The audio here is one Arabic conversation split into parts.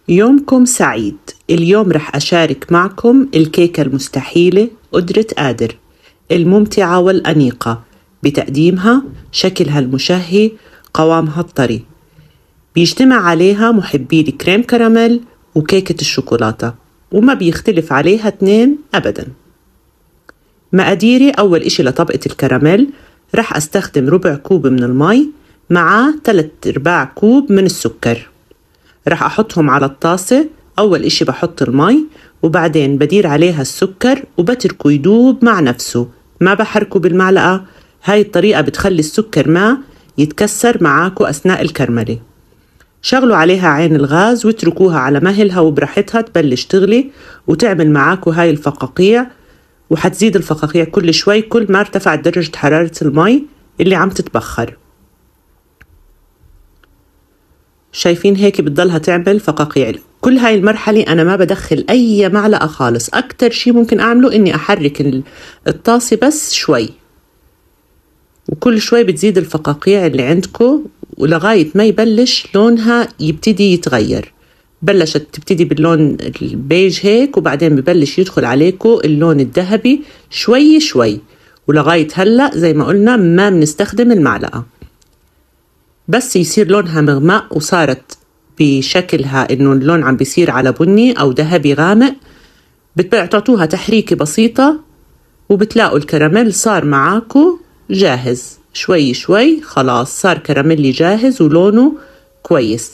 يومكم سعيد. اليوم رح أشارك معكم الكيكة المستحيلة قدرة قادر، الممتعة والأنيقة بتقديمها، شكلها المشهي، قوامها الطري. بيجتمع عليها محبي الكريم كراميل وكيكة الشوكولاتة، وما بيختلف عليها اثنين أبداً. مقاديري: أول إشي لطبقة الكراميل رح أستخدم ربع كوب من المي مع 3/4 كوب من السكر. رح أحطهم على الطاسة. أول إشي بحط المي وبعدين بدير عليها السكر وبتركه يدوب مع نفسه، ما بحركه بالمعلقة. هاي الطريقة بتخلي السكر ما يتكسر معاكو أثناء الكرملة. شغلوا عليها عين الغاز واتركوها على مهلها وبراحتها تبلش تغلي وتعمل معاكو هاي الفقاقيع، وحتزيد الفقاقيع كل شوي كل ما ارتفعت درجة حرارة المي اللي عم تتبخر. شايفين هيك بتضلها تعمل فقاقيع. كل هاي المرحلة أنا ما بدخل أي معلقة خالص. أكتر شي ممكن أعمله إني أحرك الطاسة بس شوي، وكل شوي بتزيد الفقاقيع اللي عندكم ولغاية ما يبلش لونها يبتدي يتغير. بلشت تبتدي باللون البيج هيك، وبعدين ببلش يدخل عليكم اللون الذهبي شوي شوي، ولغاية هلأ زي ما قلنا ما بنستخدم المعلقة. بس يصير لونها مغمق وصارت بشكلها إنه اللون عم بيصير على بني أو ذهبي غامق، بتعطوها تحريكة بسيطة وبتلاقوا الكراميل صار معاكو جاهز. شوي شوي خلاص صار كراميلي جاهز ولونه كويس.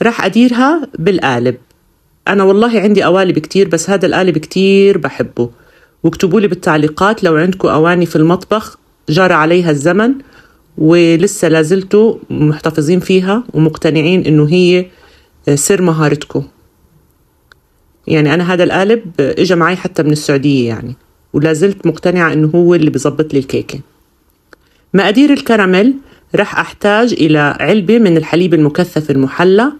رح أديرها بالقالب. أنا والله عندي قوالب كتير، بس هذا القالب كتير بحبه. واكتبوا لي بالتعليقات لو عندكم أواني في المطبخ جرى عليها الزمن ولسه لازلتوا محتفظين فيها ومقتنعين إنه هي سر مهارتكم. يعني أنا هذا القالب إجا معي حتى من السعودية يعني، ولازلت مقتنعة إنه هو اللي بيزبط لي الكيكة. مقادير الكراميل: رح أحتاج إلى علبة من الحليب المكثف المحلى،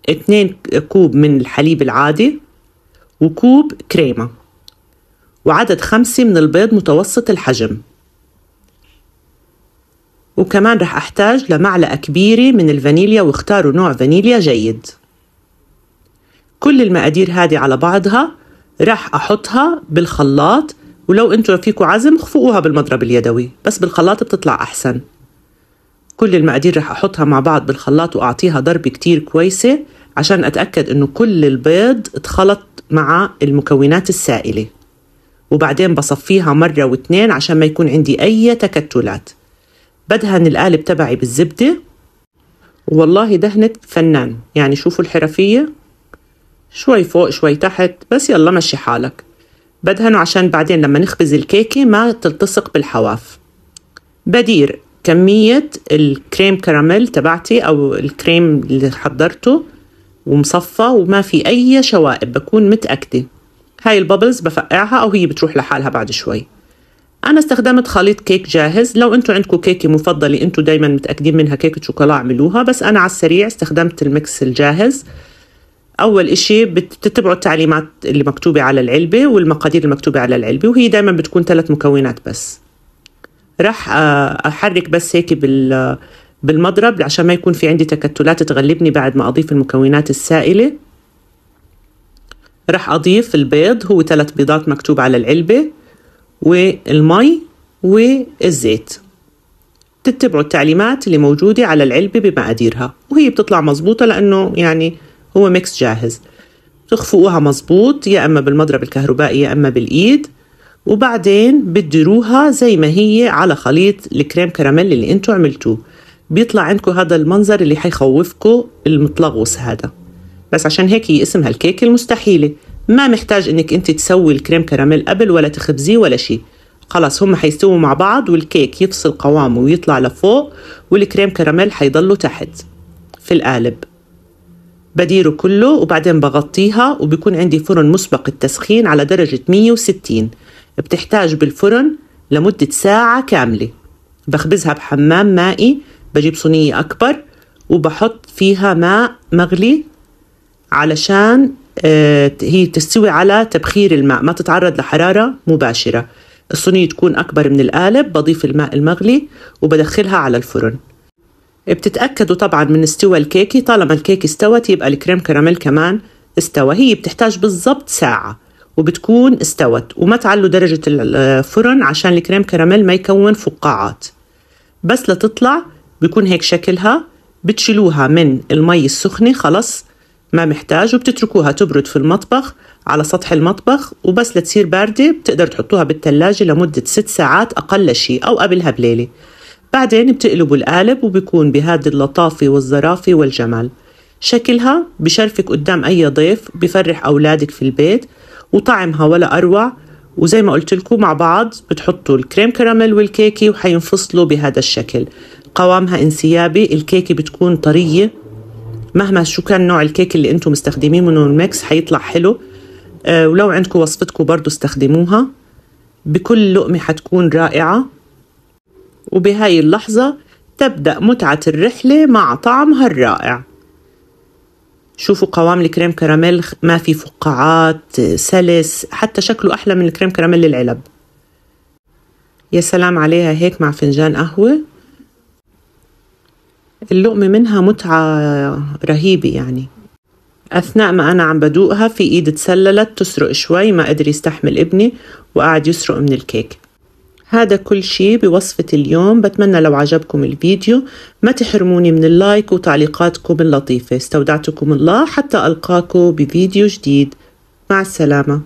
2 كوب من الحليب العادي، وكوب كريمة، وعدد 5 من البيض متوسط الحجم. وكمان رح أحتاج لمعلقة كبيرة من الفانيليا، واختاروا نوع فانيليا جيد. كل المقادير هذه على بعضها رح أحطها بالخلاط، ولو أنتوا فيكوا عزم خفقوها بالمضرب اليدوي، بس بالخلاط بتطلع أحسن. كل المقادير رح أحطها مع بعض بالخلاط وأعطيها ضربة كتير كويسة عشان أتأكد إنه كل البيض اتخلط مع المكونات السائلة، وبعدين بصفيها مرة واثنين عشان ما يكون عندي أي تكتلات. بدهن القالب تبعي بالزبدة، والله دهنت فنان. يعني شوفوا الحرفية، شوي فوق شوي تحت، بس يلا مشي حالك. بدهنه عشان بعدين لما نخبز الكيكة ما تلتصق بالحواف. بدير كمية الكريم كراميل تبعتي أو الكريم اللي حضرته ومصفى وما في أي شوائب، بكون متأكدة. هاي البابلز بفقعها أو هي بتروح لحالها بعد شوي. أنا استخدمت خليط كيك جاهز. لو أنتوا عندكم كيكة مفضلة أنتوا دايما متأكدين منها، كيكة شوكولا، اعملوها، بس أنا على السريع استخدمت الميكس الجاهز. أول إشي بتتبعوا التعليمات اللي مكتوبة على العلبة والمقادير المكتوبة على العلبة، وهي دايما بتكون 3 مكونات بس. رح أحرك بس هيك بالمضرب عشان ما يكون في عندي تكتلات تغلبني بعد ما أضيف المكونات السائلة. رح أضيف البيض، هو 3 بيضات مكتوب على العلبة، والمي والزيت. تتبعوا التعليمات اللي موجودة على العلبة بمقاديرها، وهي بتطلع مزبوطة لأنه يعني هو ميكس جاهز. تخفقوها مزبوط، يا أما بالمضرب الكهربائي يا أما بالإيد، وبعدين بتديروها زي ما هي على خليط الكريم كراميل اللي انتوا عملتوه. بيطلع عندكم هذا المنظر اللي حيخوفكم المتلغوص هذا. بس عشان هيك هي اسمها الكيكة المستحيلة. ما محتاج انك انت تسوي الكريم كراميل قبل ولا تخبزيه ولا شيء. خلاص هم حيستووا مع بعض والكيك يفصل قوامه ويطلع لفوق، والكريم كراميل حيضلوا تحت في القالب. بديره كله وبعدين بغطيها، وبيكون عندي فرن مسبق التسخين على درجة 160. بتحتاج بالفرن لمدة ساعة كاملة. بخبزها بحمام مائي، بجيب صينية أكبر وبحط فيها ماء مغلي علشان هي تستوي على تبخير الماء، ما تتعرض لحرارة مباشرة. الصينية تكون أكبر من القالب، بضيف الماء المغلي وبدخلها على الفرن. بتتأكدوا طبعا من استوى الكيكة. طالما الكيكة استوت يبقى الكريم كراميل كمان استوى. هي بتحتاج بالضبط ساعة وبتكون استوت. وما تعلوا درجة الفرن عشان الكريم كراميل ما يكون فقاعات. بس لتطلع بيكون هيك شكلها. بتشيلوها من المي السخنة خلص ما محتاج، وبتتركوها تبرد في المطبخ على سطح المطبخ. وبس لتصير باردة بتقدر تحطوها بالثلاجة لمدة 6 ساعات أقل شيء أو قبلها بليلة. بعدين بتقلبوا القالب وبيكون بهذه اللطافة والظرافة والجمال. شكلها بشرفك قدام أي ضيف، بفرح أولادك في البيت، وطعمها ولا أروع. وزي ما قلت لكم مع بعض بتحطوا الكريم كراميل والكيكي وحينفصلوا بهذا الشكل. قوامها انسيابي، الكيكي بتكون طرية مهما شو كان نوع الكيك اللي انتم مستخدمين منه الميكس حيطلع حلو. ولو عندكم وصفتكم برضو استخدموها. بكل لقمة حتكون رائعة. وبهاي اللحظة تبدأ متعة الرحلة مع طعمها الرائع. شوفوا قوام الكريم كراميل ما في فقاعات، سلس، حتى شكله أحلى من الكريم كراميل العلب. يا سلام عليها هيك مع فنجان قهوة. اللقمة منها متعة رهيبة يعني. أثناء ما أنا عم بدوقها في إيد تسللت تسرق شوي، ما قدر يستحمل ابني وقاعد يسرق من الكيك. هذا كل شي بوصفة اليوم. بتمنى لو عجبكم الفيديو ما تحرموني من اللايك وتعليقاتكم اللطيفة. استودعتكم الله حتى ألقاكم بفيديو جديد. مع السلامة.